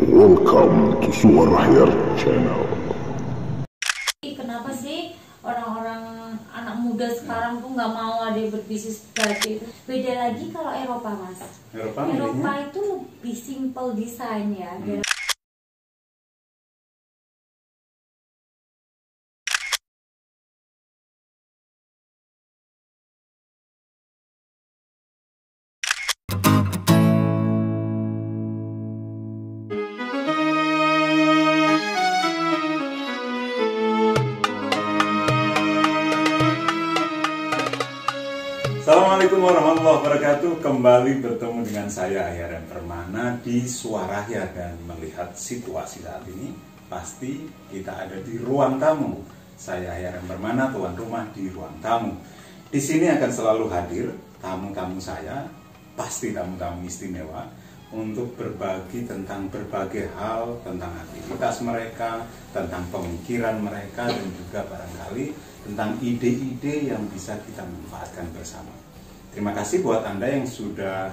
Welcome to Suara Hair Channel. Kenapa sih orang-orang anak muda sekarang tuh nggak mau ada berbisnis batik? Beda lagi kalau Eropa, Mas. Eropa itu lebih simple desain ya. Assalamualaikum warahmatullahi wabarakatuh. Kembali bertemu dengan saya Ayaren Permana di Suarahya, dan melihat situasi saat ini pasti kita ada di ruang tamu. Saya Ayaren Permana, tuan rumah di ruang tamu. Di sini akan selalu hadir tamu-tamu saya, pasti tamu-tamu istimewa, untuk berbagi tentang berbagai hal, tentang aktivitas mereka, tentang pemikiran mereka, dan juga barangkali tentang ide-ide yang bisa kita manfaatkan bersama. Terima kasih buat Anda yang sudah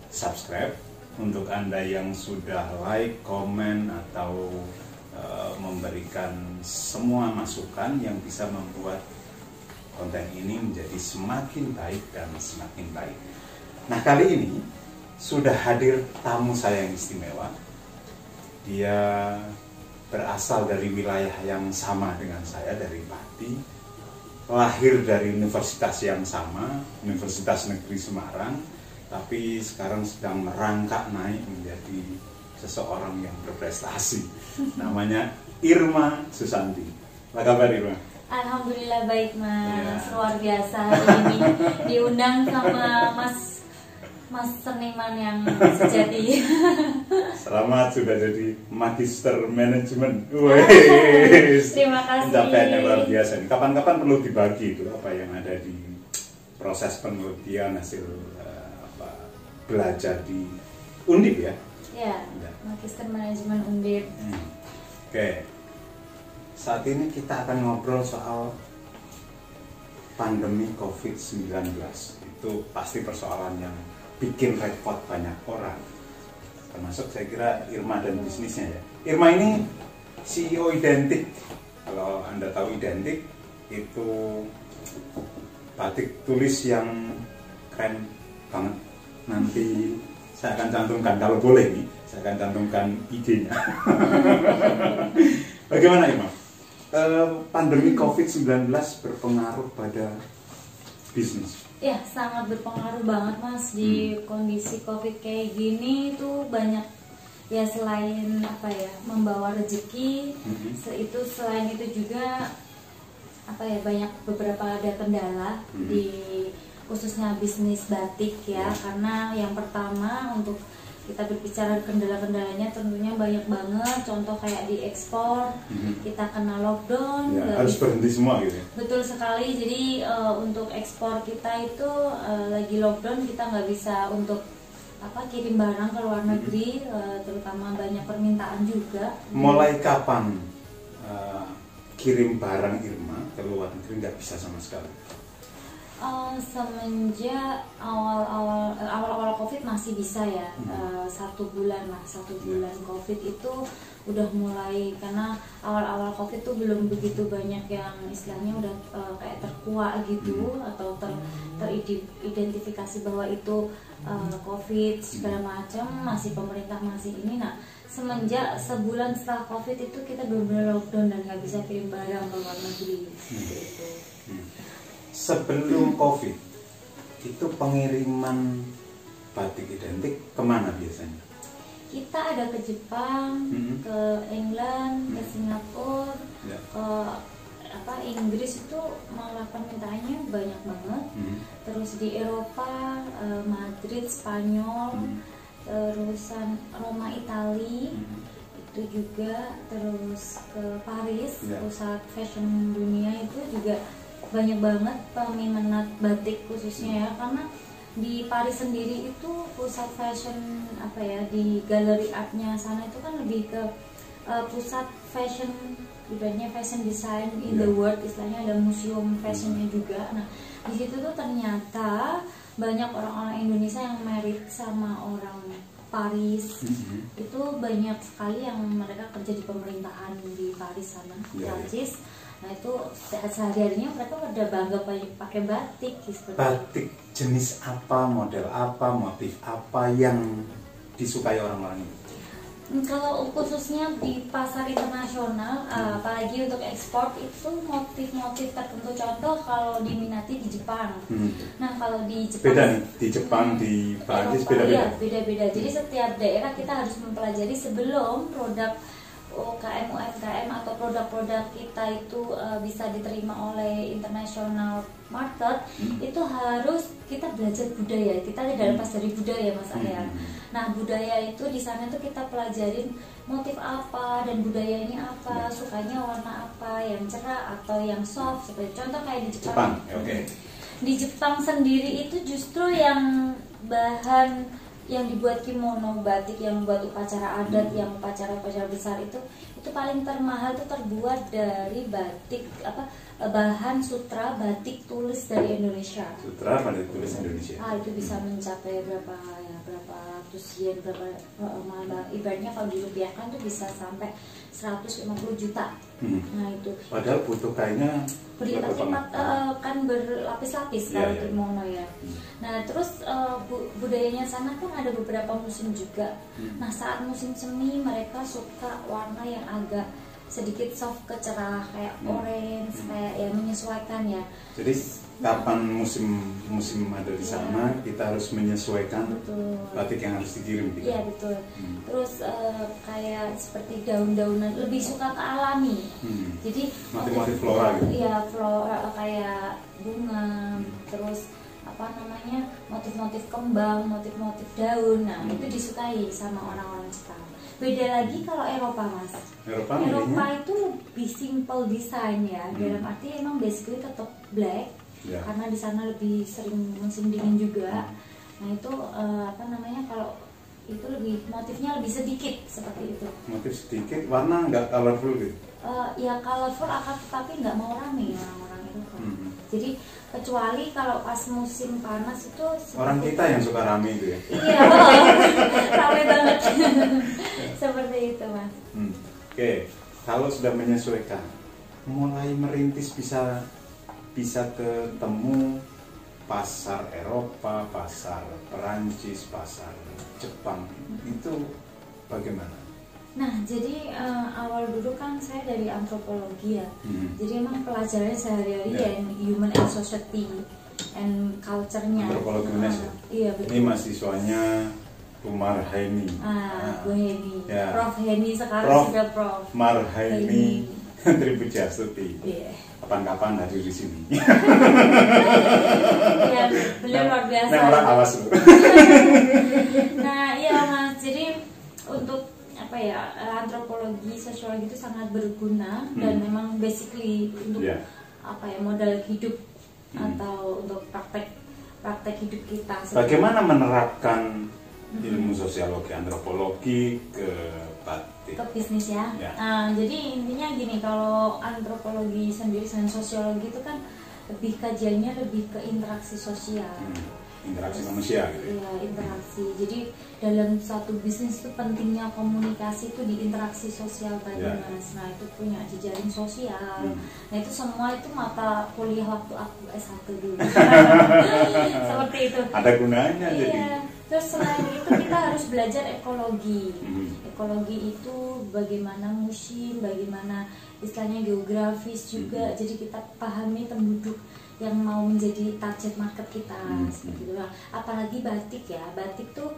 subscribe, untuk Anda yang sudah like, komen, atau memberikan semua masukan yang bisa membuat konten ini menjadi semakin baik dan semakin baik. Nah, kali ini sudah hadir tamu saya yang istimewa. Dia berasal dari wilayah yang sama dengan saya, dari Pati. Lahir dari universitas yang sama, Universitas Negeri Semarang, tapi sekarang sedang merangkak naik menjadi seseorang yang berprestasi. Namanya Irma Susanti. Apa kabar, Irma? Alhamdulillah baik, Mas. Luar biasa hari ini diundang sama Mas seniman yang sejati. Selamat sudah jadi magister manajemen. Terima kasih. Pencapaian yang luar biasa. Kapan-kapan perlu dibagi itu apa yang ada di proses penelitian, hasil belajar di Undip ya? Ya, magister manajemen Undip. Oke. Saat ini kita akan ngobrol soal pandemi COVID-19. Itu pasti persoalan yang bikin repot banyak orang, termasuk saya kira Irma dan bisnisnya ya. Irma ini CEO Identik. Kalau Anda tahu Identik, itu batik tulis yang keren banget. Nanti saya akan cantumkan, kalau boleh nih, saya akan cantumkan IG-nya. Bagaimana Irma? Pandemi COVID-19 berpengaruh pada bisnis? Ya, sangat berpengaruh banget, Mas. Di kondisi COVID kayak gini tuh banyak ya, selain apa ya, membawa rezeki, selain itu juga apa ya, banyak beberapa ada kendala di khususnya bisnis batik ya. Karena yang pertama, untuk kita berbicara kendala-kendalanya tentunya banyak banget. Contoh kayak di ekspor, kita kena lockdown, ya, harus berhenti semua gitu ya? Betul sekali. Jadi untuk ekspor kita itu lagi lockdown, kita nggak bisa untuk kirim barang ke luar negeri, terutama banyak permintaan juga. Mulai kapan kirim barang Irma ke luar negeri nggak bisa sama sekali? Semenjak awal-awal COVID masih bisa ya, 1 bulan COVID itu udah mulai, karena awal-awal COVID tuh belum begitu banyak yang istilahnya udah kayak terkuak gitu, atau teridentifikasi bahwa itu COVID segala macam, masih pemerintah masih ini. Nah, semenjak sebulan setelah COVID itu kita benar-benar lockdown dan nggak bisa kirim barang ke luar negeri gitu. Sebelum COVID, itu pengiriman batik Identik kemana biasanya? Kita ada ke Jepang, ke England, ke Singapura, ke Inggris itu malah permintaannya banyak banget. Terus di Eropa, Madrid, Spanyol, terusan Roma, Itali, itu juga, terus ke Paris, pusat fashion dunia, itu juga banyak banget peminat batik khususnya ya, karena di Paris sendiri itu pusat fashion di galeri artnya sana itu kan lebih ke pusat fashion, ibaratnya fashion design in the world, istilahnya ada museum fashionnya juga. Nah, di situ tuh ternyata banyak orang-orang Indonesia yang married sama orang Paris. Itu banyak sekali yang mereka kerja di pemerintahan di Paris sana, Prancis. Nah itu sehari-harinya mereka udah bangga pakai batik seperti batik itu. Jenis apa, model apa, motif apa yang disukai orang-orang itu? Kalau khususnya di pasar internasional, apalagi untuk ekspor itu motif-motif tertentu. Contoh kalau diminati di Jepang. Nah kalau di Jepang beda nih, di Jepang, di Prancis beda-beda. Iya, beda-beda. Jadi setiap daerah kita harus mempelajari sebelum produk UMKM atau produk-produk kita itu bisa diterima oleh international market. Itu harus kita belajar budaya. Kita tidak lepas dari budaya, Mas Arya. Nah budaya itu di sana tuh kita pelajarin motif apa dan budayanya apa, sukanya warna apa, yang cerah atau yang soft. Seperti contoh kayak di Jepang. Di Jepang sendiri itu justru yang bahan yang dibuat kimono, batik yang buat upacara adat, yang upacara-upacara besar itu paling termahal itu terbuat dari batik bahan sutra batik tulis dari Indonesia. Sutra batik tulis Indonesia. Itu bisa mencapai berapa ratus yen, berapa ibaratnya kalau dirupiahkan tuh bisa sampai 150 juta. Nah itu. Padahal butuh kainnya kan berlapis-lapis kalau kimono ya. Nah terus budayanya sana kan ada beberapa musim juga. Nah saat musim semi mereka suka warna yang agak sedikit soft ke cerah kayak orange, kayak yang menyesuaikan ya. Jadi kapan musim ada di sana kita harus menyesuaikan batik yang harus dikirim gitu. Iya betul. Terus kayak seperti daun-daunan lebih suka ke alami. Jadi motif flora gitu. Iya flora kayak bunga, terus motif-motif kembang, motif-motif daun. Nah itu disukai sama orang-orang Jepang. Beda lagi kalau Eropa, Mas. Eropa itu lebih simple design ya. Dalam arti emang basically tetap black. Karena di sana lebih sering musim dingin juga. Nah itu kalau itu lebih motifnya lebih sedikit seperti itu. Motif sedikit, warna nggak colorful gitu? Ya colorful akan tetapi nggak mau rame orang-orang itu. Jadi kecuali kalau pas musim panas itu orang kita yang suka rame itu ya? Iya, rame banget. Seperti itu, Mas. Oke, kalau sudah menyesuaikan, mulai merintis bisa ketemu pasar Eropa, pasar Perancis, pasar Jepang, itu bagaimana? Nah, jadi awal dulu kan saya dari antropologi ya. Jadi emang pelajarannya sehari-hari ya human and society and culture-nya. Antropologi Indonesia. Iya, betul. Ini mahasiswanya Bu Marhaini. Bu Heni. Ya. Prof Heni sekarang sudah Prof Marhaini Tripujastuti. Iya. Kapan-kapan hadir di sini. Ya, beliau luar biasa. Nah, orang awas lu. Nah, iya Mas. Jadi untuk antropologi, sosiologi itu sangat berguna dan memang basically untuk modal hidup atau untuk praktek hidup kita. Bagaimana menerapkan ilmu sosiologi, antropologi ke batik? Ke bisnis ya. Nah, jadi intinya gini, kalau antropologi sendiri dan sosiologi itu kan lebih kajiannya lebih ke interaksi sosial. Interaksi manusia gitu. Iya, interaksi. Jadi dalam satu bisnis itu pentingnya komunikasi itu di interaksi sosial tadi, Mas. Nah, itu punya jejaring sosial. Nah, itu semua itu mata kuliah waktu aku S1 dulu. Seperti itu. Ada gunanya iya. jadi. Terus selain itu kita harus belajar ekologi. Ekologi itu bagaimana musim, bagaimana istilahnya geografis juga. Jadi kita pahami penduduk yang mau menjadi target market kita seperti itu. Apalagi batik ya, batik tuh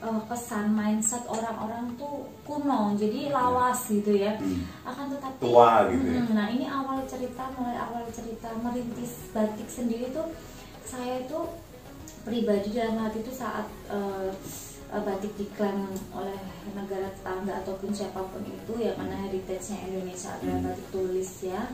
kesan mindset orang-orang tuh kuno, jadi lawas gitu ya. Akan tetapi tua gitu ya. Nah ini mulai awal cerita merintis batik sendiri tuh saya itu pribadi dalam hati itu saat batik diklaim oleh negara tetangga ataupun siapapun itu ya, karena heritage-nya Indonesia adalah batik tulis ya.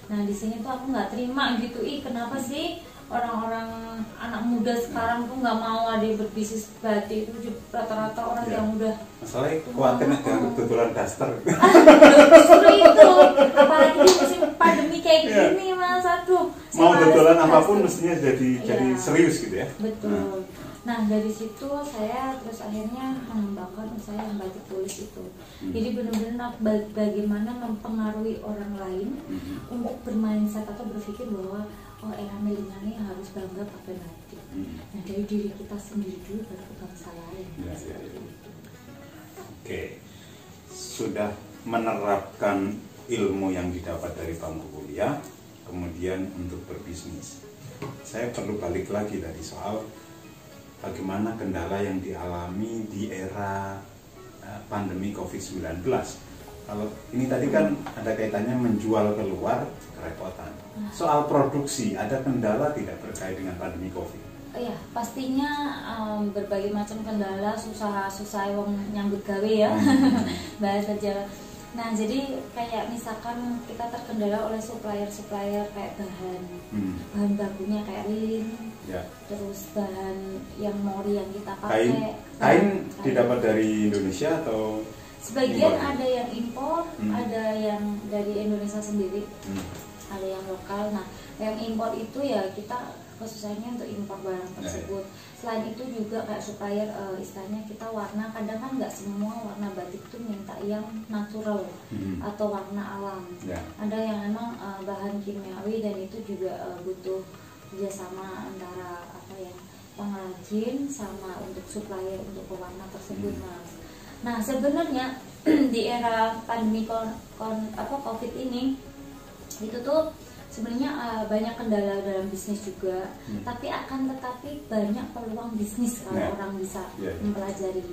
Nah di sini tuh aku nggak terima gitu, kenapa sih orang-orang anak muda sekarang tuh nggak mau ada berbisnis batik, itu rata-rata orang yang udah masalahnya khawatir dengan kebetulan daster. Justru itu, apalagi di musim pandemi kayak gini Mas, aduh. Mau betulan apapun mestinya jadi serius gitu ya. Betul. Nah dari situ saya terus akhirnya mengembangkan usaha yang batik tulis itu. Jadi benar-benar bagaimana mempengaruhi orang lain untuk bermindset atau berpikir bahwa oh era milenial ini harus bangga pakai batik. Nah dari diri kita sendiri dulu baru ke bangsa lain. Oke, sudah menerapkan ilmu yang didapat dari bangku kuliah, kemudian untuk berbisnis. Saya perlu balik lagi tadi soal bagaimana kendala yang dialami di era pandemi COVID-19. Kalau ini tadi kan ada kaitannya menjual keluar, kerepotan. Soal produksi, ada kendala tidak terkait dengan pandemi COVID? Iya, pastinya berbagai macam kendala, susah yang nyambut gawe ya, bahasa Jawa. Nah, jadi kayak misalkan kita terkendala oleh supplier kayak bahan bakunya kayak lilin, terus bahan yang mori yang kita pakai. Kain didapat dari Indonesia atau? Sebagian impor? Ada yang impor, ada yang dari Indonesia sendiri, ada yang lokal. Nah, yang impor itu ya kita kesusahannya untuk impor barang tersebut. Selain itu juga kayak supplier istilahnya kita warna, kadang kan nggak semua warna batik itu minta yang natural atau warna alam. Ada yang memang bahan kimiawi dan itu juga butuh kerjasama antara pengrajin sama untuk supplier untuk pewarna tersebut, Mas. Nah sebenarnya di era pandemi COVID ini itu tuh sebenarnya banyak kendala dalam bisnis juga, tapi tetapi banyak peluang bisnis kalau orang bisa mempelajari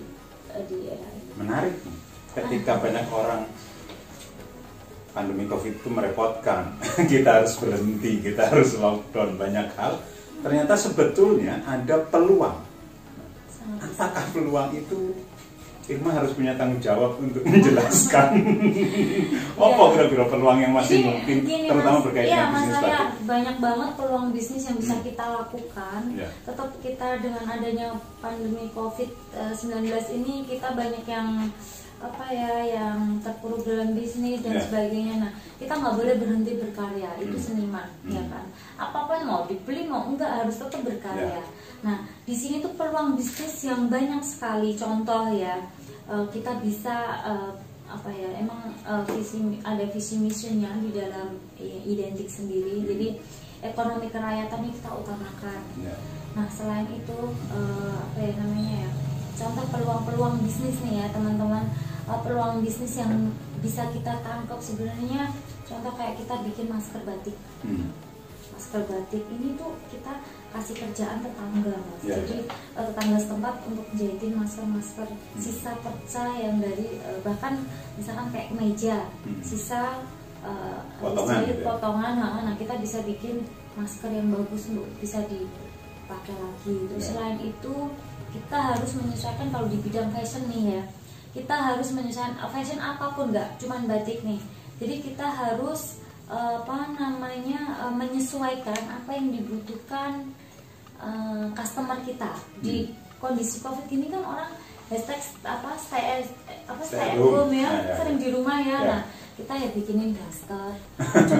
di era ini. Menarik, ketika banyak orang pandemi COVID itu merepotkan, kita harus berhenti, kita harus lockdown banyak hal. Ternyata sebetulnya ada peluang. Apakah peluang itu? Irma harus punya tanggung jawab untuk menjelaskan. Apa kira-kira peluang yang masih mungkin, terutama berkaitan dengan bisnis batik? Banyak banget peluang bisnis yang bisa kita lakukan. Tetap kita dengan adanya pandemi COVID-19 ini kita banyak yang yang terpuruk dalam bisnis dan sebagainya. Nah, kita nggak boleh berhenti berkarya. Itu seniman, ya kan. Apapun mau dibeli mau enggak harus tetap berkarya. Nah, di sini tuh peluang bisnis yang banyak sekali. Contoh ya, kita bisa ada visi misinya di dalam identik sendiri. Jadi ekonomi kerakyatan ini kita utamakan. Nah, selain itu contoh peluang-peluang bisnis nih ya teman-teman, peluang bisnis yang bisa kita tangkap sebenarnya, contoh kayak kita bikin masker batik. Masker batik ini tuh kita kasih kerjaan tetangga, Mas. Jadi tetangga setempat untuk jahitin masker-masker sisa perca yang dari bahkan misalkan kayak meja sisa potongan, nah kita bisa bikin masker yang bagus untuk bisa dipakai lagi. Terus selain itu kita harus menyesuaikan kalau di bidang fashion nih ya, kita harus menyesuaikan fashion apapun, nggak cuman batik nih. Jadi kita harus menyesuaikan apa yang dibutuhkan customer kita di kondisi COVID ini kan orang stay at home ya, sering di rumah ya. Nah, kita ya bikinin daster,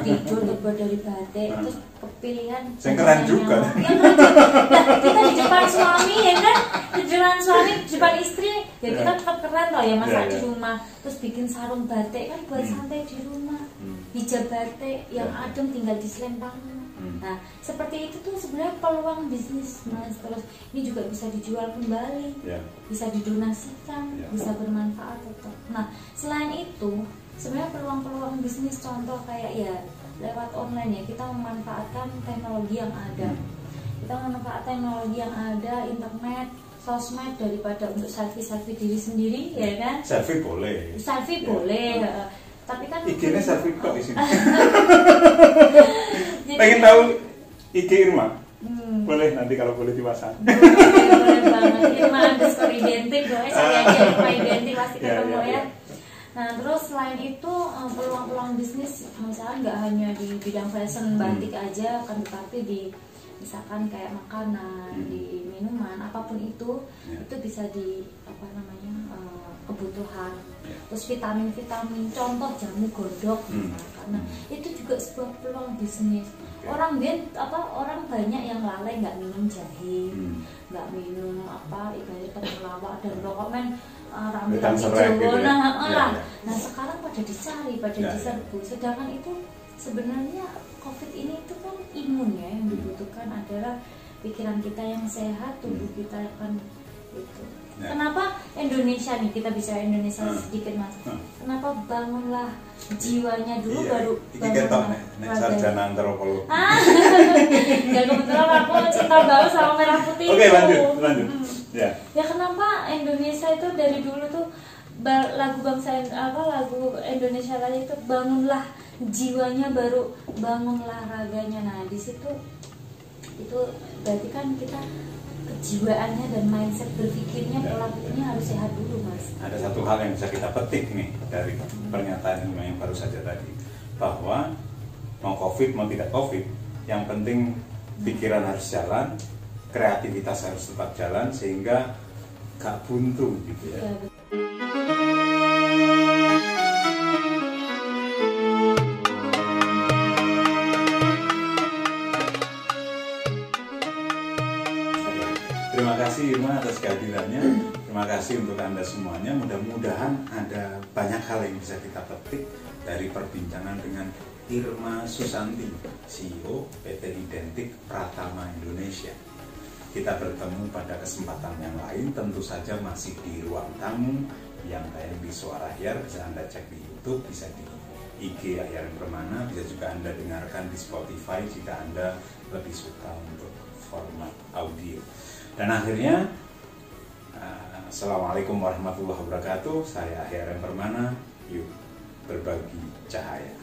tidur terbuat dari batik, terus kepilihan keren juga. Nah, kita di depan suami ya kan, di depan suami, di depan istri ya kita tetap keren loh ya, masa di rumah. Terus bikin sarung batik kan buat santai di rumah, hijab batik yang adem tinggal diselempang. Nah, seperti itu tuh sebenarnya peluang bisnis, Mas. Terus ini juga bisa dijual kembali, bisa didonasikan, bisa bermanfaat tetap. Nah, selain itu sebenarnya peluang-peluang bisnis contoh kayak ya lewat online ya, kita memanfaatkan teknologi yang ada. Kita memanfaatkan teknologi yang ada, internet, sosmed, daripada untuk selfie diri sendiri ya kan. Selfie boleh. Boleh. Tapi kan IG-nya selfie kok di sini. Pengen tahu IG Irma? Boleh nanti kalau boleh dipasang. Boleh banget. Irma_identik, saya aja Irma identik pasti ketemu ya. Nah, terus selain itu peluang-peluang bisnis misalnya nggak hanya di bidang fashion batik aja, kan, tetapi di misalkan kayak makanan, di minuman, apapun itu bisa di kebutuhan. Terus vitamin-vitamin, contoh jamu godok karena itu juga sebuah peluang bisnis. Orang banyak yang lalai nggak minum jahe, nggak minum ibarat temulawak dan rokok rambut Jawa. Nah sekarang pada dicari, pada diserbu. Sedangkan itu sebenarnya COVID ini itu kan imun ya, yang dibutuhkan adalah pikiran kita yang sehat, tubuh kita akan itu. Kenapa Indonesia nih, kita bicara Indonesia sedikit Mas. Kenapa bangunlah jiwanya dulu baru bangunlah sarjana antropolog. Dan kebetulan aku cinta banget sama merah putih. Oke, lanjut. Ya kenapa Indonesia itu dari dulu tuh lagu bangsa lagu Indonesia tadi itu bangunlah jiwanya baru bangunlah raganya. Nah di situ itu berarti kan kita kejiwaannya dan mindset berpikirnya, pola pikirnya harus sehat dulu Mas. Ada satu hal yang bisa kita petik nih dari pernyataan yang baru saja tadi, bahwa mau COVID mau tidak COVID, yang penting pikiran harus jalan, kreativitas harus tetap jalan sehingga gak buntu gitu ya. Terima kasih Irma atas kehadirannya. Terima kasih untuk Anda semuanya. Mudah-mudahan ada banyak hal yang bisa kita petik dari perbincangan dengan Irma Susanti, CEO PT Identik Pratama Indonesia. Kita bertemu pada kesempatan yang lain, tentu saja masih di Ruang Tamu yang tayang di Suara Ahyar. Bisa Anda cek di YouTube, bisa di IG Ahyar Permana, bisa juga Anda dengarkan di Spotify jika Anda lebih suka untuk format audio. Dan akhirnya, Assalamualaikum warahmatullahi wabarakatuh. Saya Ahyar Permana. Yuk berbagi cahaya.